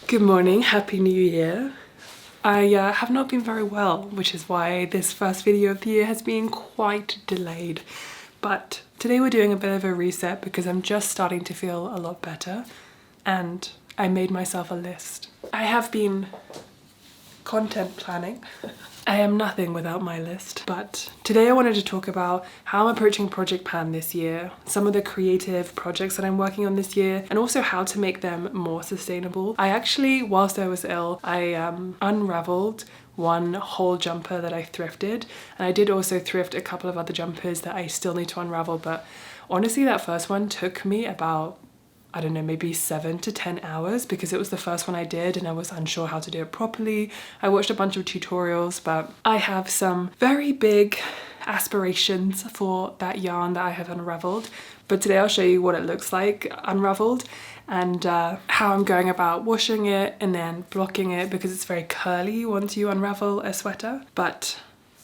Good morning, Happy New Year. I have not been very well, which is why this first video of the year has been quite delayed. But today we're doing a bit of a reset because I'm just starting to feel a lot better and I made myself a list. I have been content planning. I am nothing without my list, but today I wanted to talk about how I'm approaching Project Pan this year, some of the creative projects that I'm working on this year, and also how to make them more sustainable. I actually, whilst I was ill, I unraveled one whole jumper that I thrifted, and I did also thrift a couple of other jumpers that I still need to unravel, but honestly that first one took me about, I don't know, maybe 7 to 10 hours because it was the first one I did and I was unsure how to do it properly. I watched a bunch of tutorials, but I have some very big aspirations for that yarn that I have unraveled. But today I'll show you what it looks like unraveled and how I'm going about washing it and then blocking it because it's very curly once you unravel a sweater. But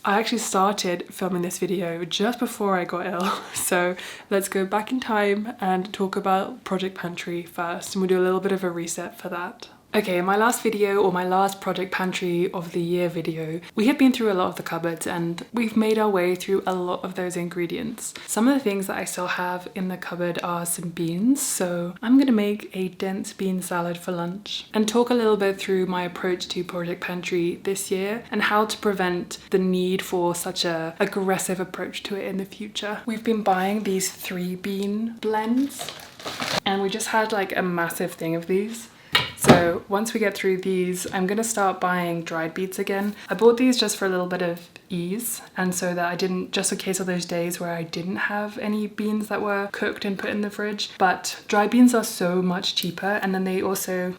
I actually started filming this video just before I got ill, so let's go back in time and talk about Project Pantry first, and we'll do a little bit of a reset for that. Okay, in my last video, or my last Project Pantry of the year video, we have been through a lot of the cupboards and we've made our way through a lot of those ingredients. Some of the things that I still have in the cupboard are some beans, so I'm gonna make a dense bean salad for lunch and talk a little bit through my approach to Project Pantry this year and how to prevent the need for such a aggressive approach to it in the future. We've been buying these 3 bean blends and we just had like a massive thing of these. So once we get through these, I'm gonna start buying dried beets again. I bought these just for a little bit of ease and so that I didn't, just in case of those days where I didn't have any beans that were cooked and put in the fridge. But dried beans are so much cheaper and then they also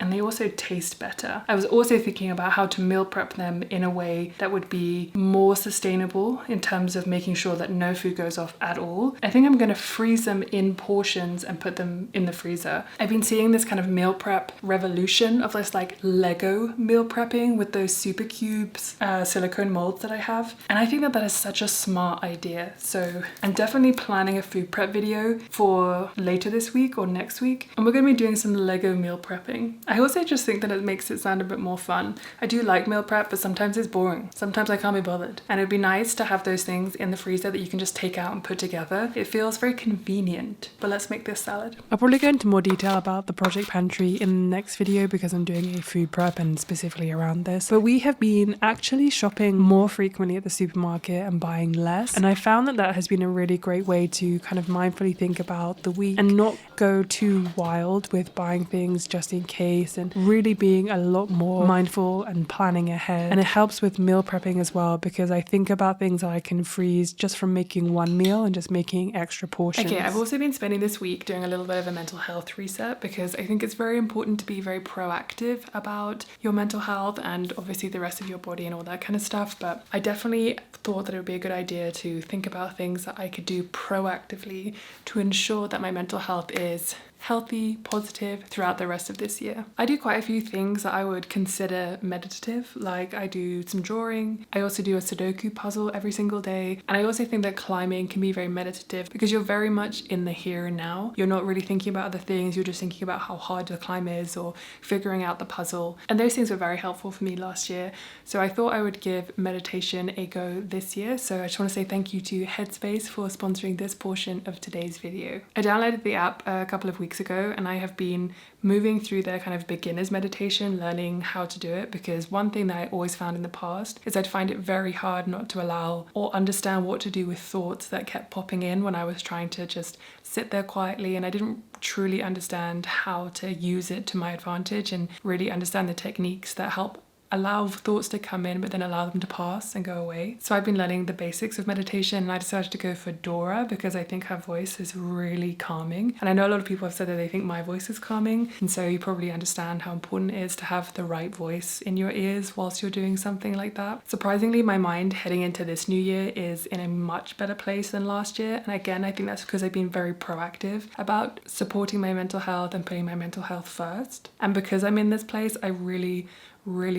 taste better. I was also thinking about how to meal prep them in a way that would be more sustainable in terms of making sure that no food goes off at all. I think I'm gonna freeze them in portions and put them in the freezer. I've been seeing this kind of meal prep revolution of this like Lego meal prepping with those super cubes silicone molds that I have. And I think that that is such a smart idea. So I'm definitely planning a food prep video for later this week or next week. And we're gonna be doing some Lego meal prepping. I also just think that it makes it sound a bit more fun. I do like meal prep, but sometimes it's boring. Sometimes I can't be bothered. And it'd be nice to have those things in the freezer that you can just take out and put together. It feels very convenient. But let's make this salad. I'll probably go into more detail about the Project Pantry in the next video because I'm doing a food prep and specifically around this. But we have been actually shopping more frequently at the supermarket and buying less, and I found that that has been a really great way to kind of mindfully think about the week and not go too wild with buying things just in case, and really being a lot more mindful and planning ahead. And it helps with meal prepping as well because I think about things that I can freeze just from making one meal and just making extra portions. Okay, I've also been spending this week doing a little bit of a mental health reset because I think it's very important to be very proactive about your mental health and obviously the rest of your body and all that kind of stuff. But I definitely thought that it would be a good idea to think about things that I could do proactively to ensure that my mental health is healthy, positive throughout the rest of this year. I do quite a few things that I would consider meditative, like I do some drawing, I also do a Sudoku puzzle every single day, and I also think that climbing can be very meditative because you're very much in the here and now. You're not really thinking about other things, you're just thinking about how hard the climb is or figuring out the puzzle. And those things were very helpful for me last year, so I thought I would give meditation a go this year. So I just want to say thank you to Headspace for sponsoring this portion of today's video. I downloaded the app a couple of weeks ago and I have been moving through their kind of beginner's meditation, learning how to do it, because one thing that I always found in the past is I'd find it very hard not to allow or understand what to do with thoughts that kept popping in when I was trying to just sit there quietly, and I didn't truly understand how to use it to my advantage and really understand the techniques that help allow thoughts to come in but then allow them to pass and go away. So I've been learning the basics of meditation and I decided to go for Dora because I think her voice is really calming, and I know a lot of people have said that they think my voice is calming, and so you probably understand how important it is to have the right voice in your ears whilst you're doing something like that. Surprisingly, my mind heading into this new year is in a much better place than last year, and again I think that's because I've been very proactive about supporting my mental health and putting my mental health first, and because I'm in this place I really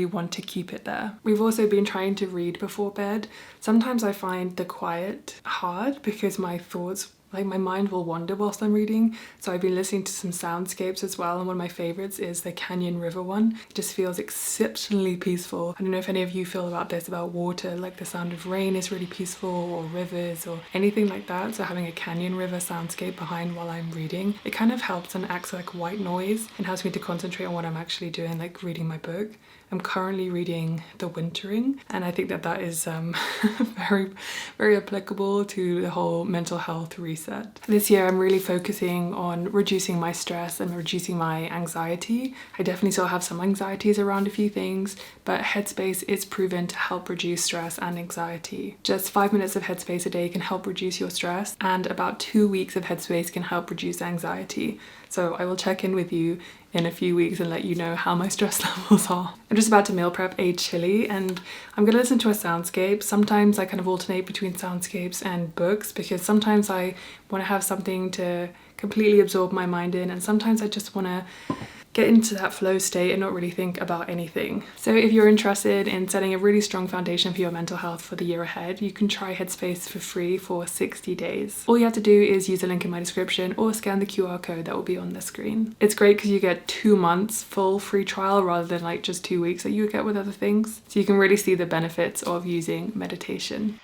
want to keep it there. We've also been trying to read before bed. Sometimes I find the quiet hard because my thoughts like my mind will wander whilst I'm reading. So I've been listening to some soundscapes as well, and one of my favorites is the Canyon River one. It just feels exceptionally peaceful. I don't know if any of you feel about this, about water, like the sound of rain is really peaceful, or rivers or anything like that. So having a canyon river soundscape behind while I'm reading, it kind of helps and acts like white noise and helps me to concentrate on what I'm actually doing, like reading my book. I'm currently reading The Wintering, and I think that that is very, very applicable to the whole mental health reset. This year I'm really focusing on reducing my stress and reducing my anxiety. I definitely still have some anxieties around a few things, but Headspace is proven to help reduce stress and anxiety. Just 5 minutes of Headspace a day can help reduce your stress, and about 2 weeks of Headspace can help reduce anxiety. So I will check in with you in a few weeks and let you know how my stress levels are. I'm just about to meal prep a chili, and I'm gonna listen to a soundscape. Sometimes I kind of alternate between soundscapes and books, because sometimes I want to have something to completely absorb my mind in, and sometimes I just want to get into that flow state and not really think about anything. So if you're interested in setting a really strong foundation for your mental health for the year ahead, you can try Headspace for free for 60 days. All you have to do is use the link in my description or scan the QR code that will be on the screen. It's great because you get 2 months full free trial rather than like just 2 weeks that you would get with other things. So you can really see the benefits of using meditation.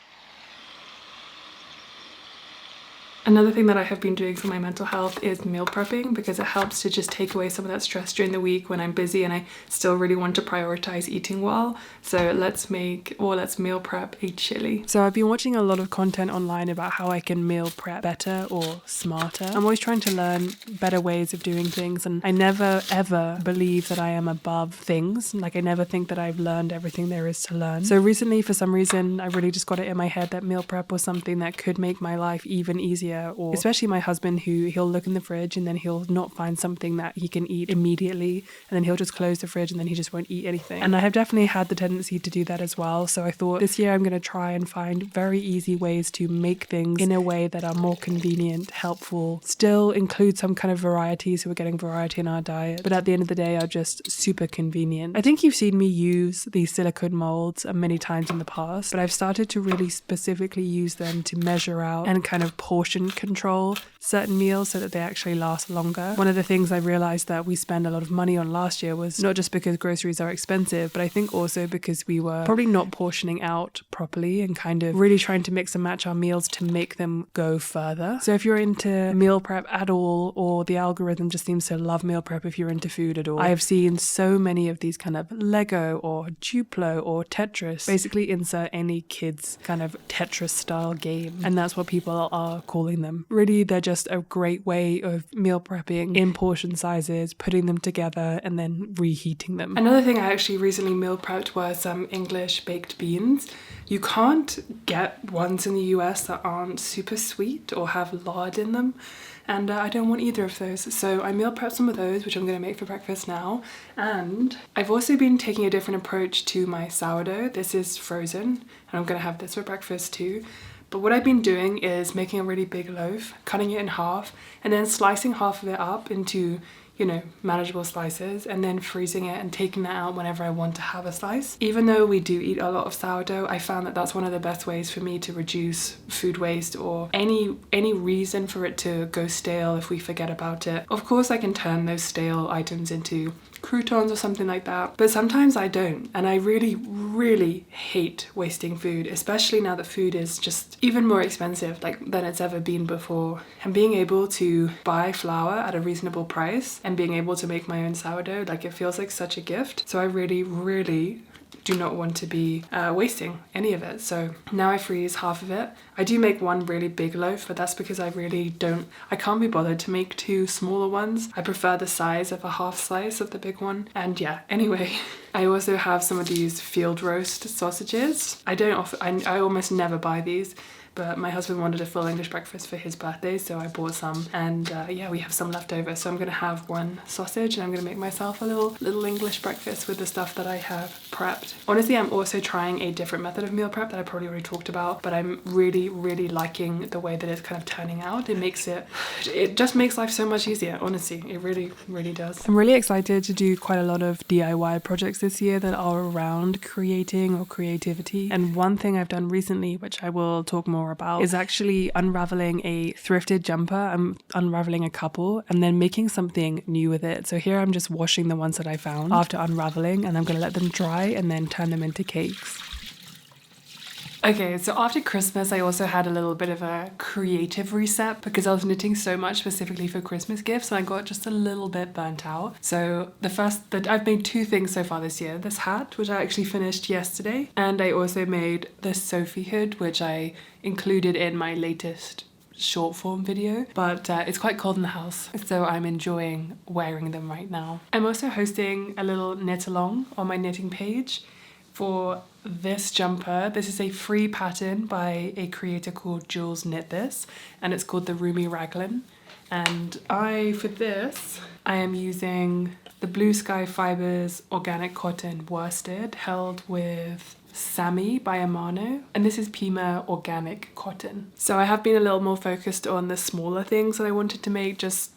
Another thing that I have been doing for my mental health is meal prepping, because it helps to just take away some of that stress during the week when I'm busy and I still really want to prioritize eating well. So let's meal prep a chili. So I've been watching a lot of content online about how I can meal prep better or smarter. I'm always trying to learn better ways of doing things, and I never ever believe that I am above things. Like I never think that I've learned everything there is to learn. So recently, for some reason, I really just got it in my head that meal prep was something that could make my life even easier. Or especially my husband, who he'll look in the fridge and then he'll not find something that he can eat immediately, and then he'll just close the fridge and then he just won't eat anything. And I have definitely had the tendency to do that as well. So I thought this year I'm going to try and find very easy ways to make things in a way that are more convenient, helpful, still include some kind of variety, so we're getting variety in our diet, but at the end of the day are just super convenient. I think you've seen me use these silicone molds many times in the past, but I've started to really specifically use them to measure out and kind of portion control certain meals so that they actually last longer. One of the things I realized that we spent a lot of money on last year was not just because groceries are expensive, but I think also because we were probably not portioning out properly and kind of really trying to mix and match our meals to make them go further. So if you're into meal prep at all, or the algorithm just seems to love meal prep if you're into food at all, I have seen so many of these kind of Lego or Duplo or Tetris. Basically insert any kids kind of Tetris style game, and that's what people are calling them. Really, they're just a great way of meal prepping in portion sizes, putting them together and then reheating them. Another thing I actually recently meal prepped was some English baked beans. You can't get ones in the US that aren't super sweet or have lard in them, and I don't want either of those. So I meal prepped some of those, which I'm going to make for breakfast now. And I've also been taking a different approach to my sourdough. This is frozen, and I'm going to have this for breakfast too. But what I've been doing is making a really big loaf, cutting it in half, and then slicing half of it up into, you know, manageable slices, and then freezing it and taking that out whenever I want to have a slice. Even though we do eat a lot of sourdough, I found that that's one of the best ways for me to reduce food waste or any reason for it to go stale if we forget about it. Of course, I can turn those stale items into croutons or something like that, but sometimes I don't, and I really hate wasting food, especially now that food is just even more expensive than it's ever been before. And being able to buy flour at a reasonable price and being able to make my own sourdough, like, it feels like such a gift. So I really do not want to be wasting any of it. So now I freeze half of it. I do make one really big loaf, but that's because I can't be bothered to make 2 smaller ones. I prefer the size of a half slice of the big one. And yeah, anyway, I also have some of these field roast sausages. I almost never buy these, but my husband wanted a full English breakfast for his birthday, so I bought some, and yeah, we have some left over. So I'm gonna have one sausage, and I'm gonna make myself a little English breakfast with the stuff that I have prepped. Honestly, I'm also trying a different method of meal prep that I probably already talked about, but I'm really liking the way that it's kind of turning out. It just makes life so much easier, honestly. It really does. I'm really excited to do quite a lot of DIY projects this year that are around creating or creativity. And one thing I've done recently, which I will talk more more about is actually unraveling a thrifted jumper. I'm unraveling a couple and then making something new with it. So here I'm just washing the ones that I found after unraveling, and I'm going to let them dry and then turn them into cakes. Okay, so after Christmas, I also had a little bit of a creative reset because I was knitting so much specifically for Christmas gifts and I got just a little bit burnt out. So I've made 2 things so far this year. This hat, which I actually finished yesterday, and I also made this Sophie hood, which I included in my latest short form video, but it's quite cold in the house, so I'm enjoying wearing them right now. I'm also hosting a little knit along on my knitting page for this jumper. This is a free pattern by a creator called Jules Knit This, and it's called the Roomy Raglan. And for this, I am using the Blue Sky Fibers organic cotton worsted held with Sammy by Amano, and this is Pima organic cotton. So I have been a little more focused on the smaller things that I wanted to make just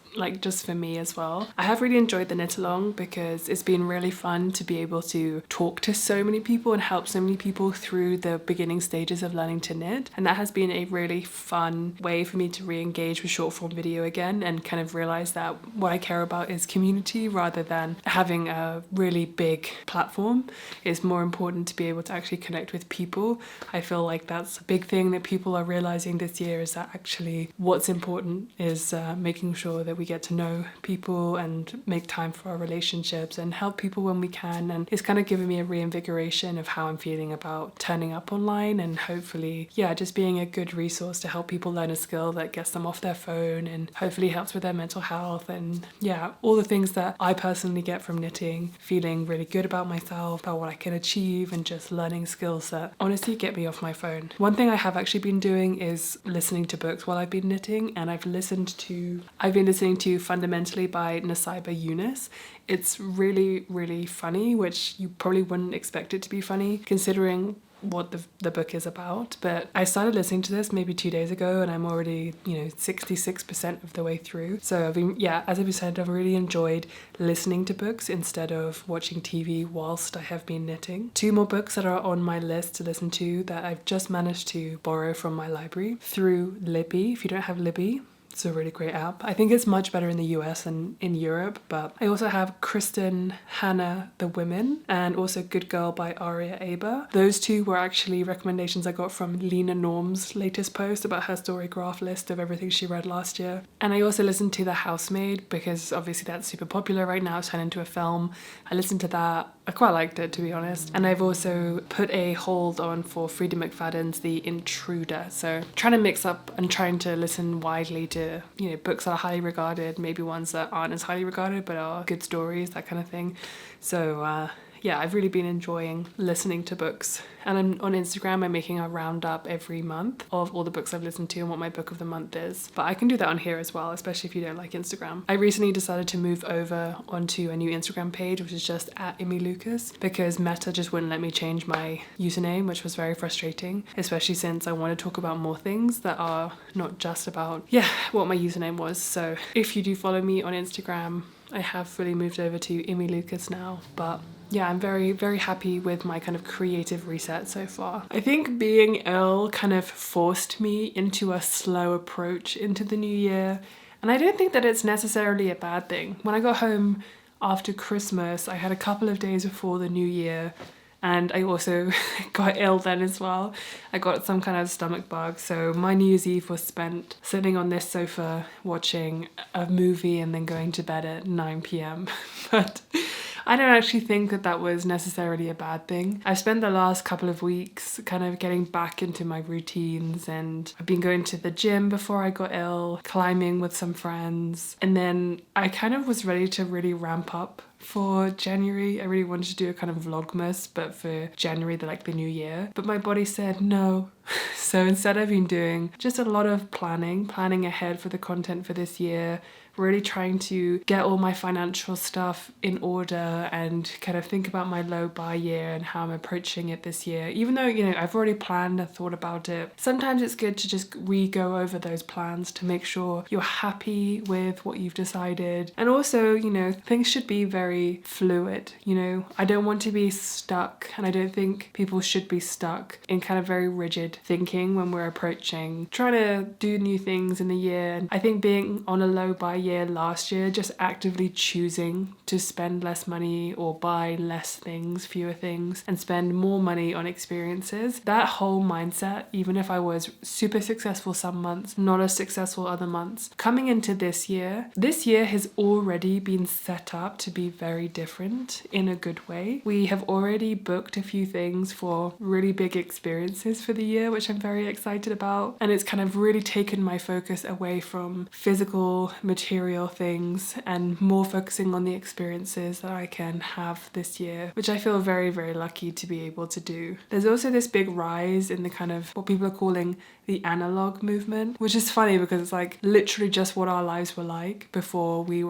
for me as well. I have really enjoyed the knit along because it's been really fun to be able to talk to so many people and help so many people through the beginning stages of learning to knit, and that has been a really fun way for me to re-engage with short form video again and kind of realize that what I care about is community rather than having a really big platform. It's more important to be able to actually connect with people. I feel like that's a big thing that people are realizing this year, is that actually what's important is making sure that we get to know people and make time for our relationships and help people when we can. And it's kind of given me a reinvigoration of how I'm feeling about turning up online and hopefully, just being a good resource to help people learn a skill that gets them off their phone and hopefully helps with their mental health and all the things that I personally get from knitting, feeling really good about myself, about what I can achieve, and just learning skills that honestly get me off my phone. One thing I have actually been doing is listening to books while I've been knitting, and I've been listening to Fundamentally by Nasiba Yunus. It's really, really funny, which you probably wouldn't expect it to be funny considering what the book is about. But I started listening to this maybe 2 days ago and I'm already 66% of the way through. So I've been, as I've said, I've really enjoyed listening to books instead of watching TV whilst I have been knitting. 2 more books that are on my list to listen to that I've just managed to borrow from my library through Libby. If you don't have Libby, it's a really great app. I think it's much better in the US and in Europe, but I also have Kristen Hannah The Women and also Good Girl by Aria Aber. Those 2 were actually recommendations I got from Lena Norm's latest post about her story graph list of everything she read last year. And I also listened to The Housemaid because obviously that's super popular right now. It's turned into a film. I listened to that. I quite liked it, to be honest. And I've also put a hold on for Frida McFadden's The Intruder. So trying to mix up and trying to listen widely to books that are highly regarded, maybe ones that aren't as highly regarded but are good stories, that kind of thing. So I've really been enjoying listening to books. And I'm on Instagram, I'm making a roundup every month of all the books I've listened to and what my book of the month is. But I can do that on here as well, especially if you don't like Instagram. I recently decided to move over onto a new Instagram page, which is just at Immy Lucas, because Meta just wouldn't let me change my username, which was very frustrating, especially since I want to talk about more things that are not just about, what my username was. So if you do follow me on Instagram, I have fully moved over to Immy Lucas now, but I'm very, very happy with my kind of creative reset so far. I think being ill kind of forced me into a slow approach into the new year, and I don't think that it's necessarily a bad thing. When I got home after Christmas, I had a couple of days before the new year, and I also got ill then as well. I got some kind of stomach bug, so my New Year's Eve was spent sitting on this sofa watching a movie and then going to bed at 9 p.m. But I don't actually think that that was necessarily a bad thing. I've spent the last couple of weeks kind of getting back into my routines, and I've been going to the gym before I got ill, climbing with some friends, and then I kind of was ready to really ramp up for January. I really wanted to do a kind of vlogmas, but for January, the new year. But my body said no. So instead I've been doing just a lot of planning ahead for the content for this year, really trying to get all my financial stuff in order and kind of think about my low buy year and how I'm approaching it this year. Even though, you know, I've already planned and thought about it, sometimes it's good to just re-go over those plans to make sure you're happy with what you've decided. And also, you know, things should be very fluid. You know, I don't want to be stuck, and I don't think people should be stuck in kind of very rigid thinking when we're approaching trying to do new things in the year. And I think being on a low buy year last year, just actively choosing to spend less money or buy less things, fewer things, and spend more money on experiences, that whole mindset, even if I was super successful some months, not as successful other months, coming into this year has already been set up to be very different in a good way. We have already booked a few things for really big experiences for the year, which I'm very excited about. And it's kind of really taken my focus away from physical material things and more focusing on the experiences that I can have this year, which I feel very, very lucky to be able to do. There's also this big rise in the kind of what people are calling the analog movement, which is funny because it's like literally just what our lives were like before we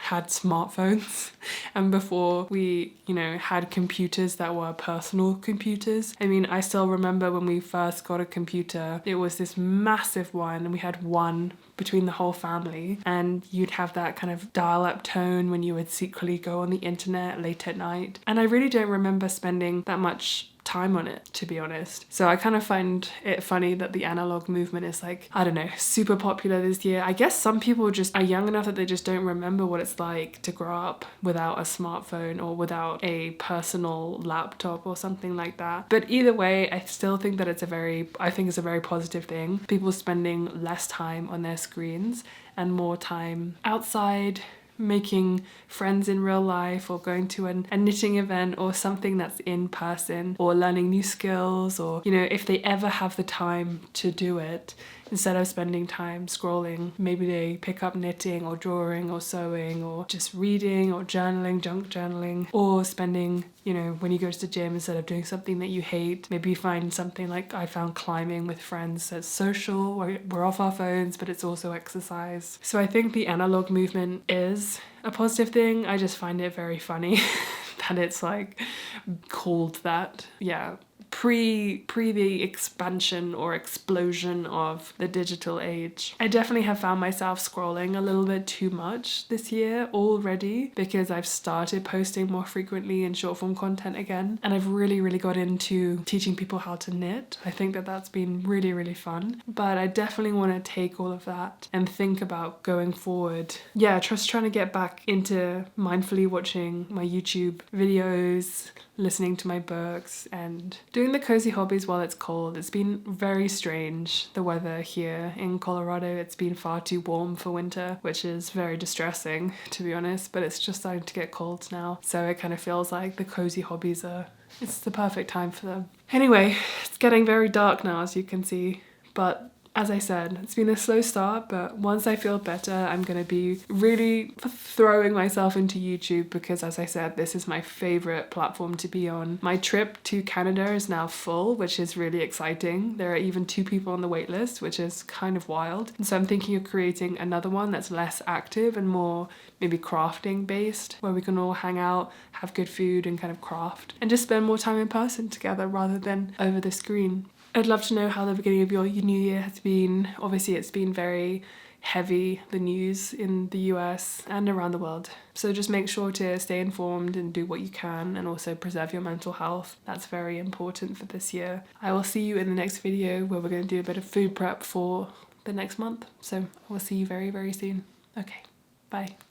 had smartphones and before we, you know, had computers that were personal computers. I mean, I still remember when we first got a computer, it was this massive one and we had one between the whole family, and you'd have that kind of dial-up tone when you would secretly go on the internet late at night. And I really don't remember spending that much time on it, to be honest. So I kind of find it funny that the analog movement is like, I don't know, super popular this year. I guess some people just are young enough that they just don't remember what it's like to grow up without a smartphone or without a personal laptop or something like that. But either way, I still think that it's a very positive thing. People spending less time on their screens and more time outside, making friends in real life, or going to a knitting event or something that's in person, or learning new skills, or, you know, if they ever have the time to do it, instead of spending time scrolling, maybe they pick up knitting or drawing or sewing or just reading or journaling, junk journaling, or spending, you know, when you go to the gym, instead of doing something that you hate, maybe you find something like I found climbing with friends that's social, we're off our phones, but it's also exercise. So I think the analog movement is a positive thing. I just find it very funny that it's like called that. Yeah. Pre the expansion or explosion of the digital age. I definitely have found myself scrolling a little bit too much this year already, because I've started posting more frequently in short form content again, and I've really got into teaching people how to knit. I think that that's been really fun, but I definitely want to take all of that and think about going forward. Yeah, just trying to get back into mindfully watching my YouTube videos, listening to my books, and doing the cozy hobbies while it's cold. It's been very strange, the weather here in Colorado. It's been far too warm for winter, which is very distressing, to be honest, but it's just starting to get cold now. So it kind of feels like the cozy hobbies it's the perfect time for them. Anyway, it's getting very dark now, as you can see, but as I said, it's been a slow start, but once I feel better, I'm going to be really throwing myself into YouTube, because as I said, this is my favorite platform to be on. My trip to Canada is now full, which is really exciting. There are even 2 people on the wait list, which is kind of wild. And so I'm thinking of creating another one that's less active and more maybe crafting based, where we can all hang out, have good food and kind of craft, and just spend more time in person together rather than over the screen. I'd love to know how the beginning of your new year has been. Obviously, it's been very heavy, the news in the US and around the world. So just make sure to stay informed and do what you can, and also preserve your mental health. That's very important for this year. I will see you in the next video, where we're going to do a bit of food prep for the next month. So I will see you very soon. Okay, bye.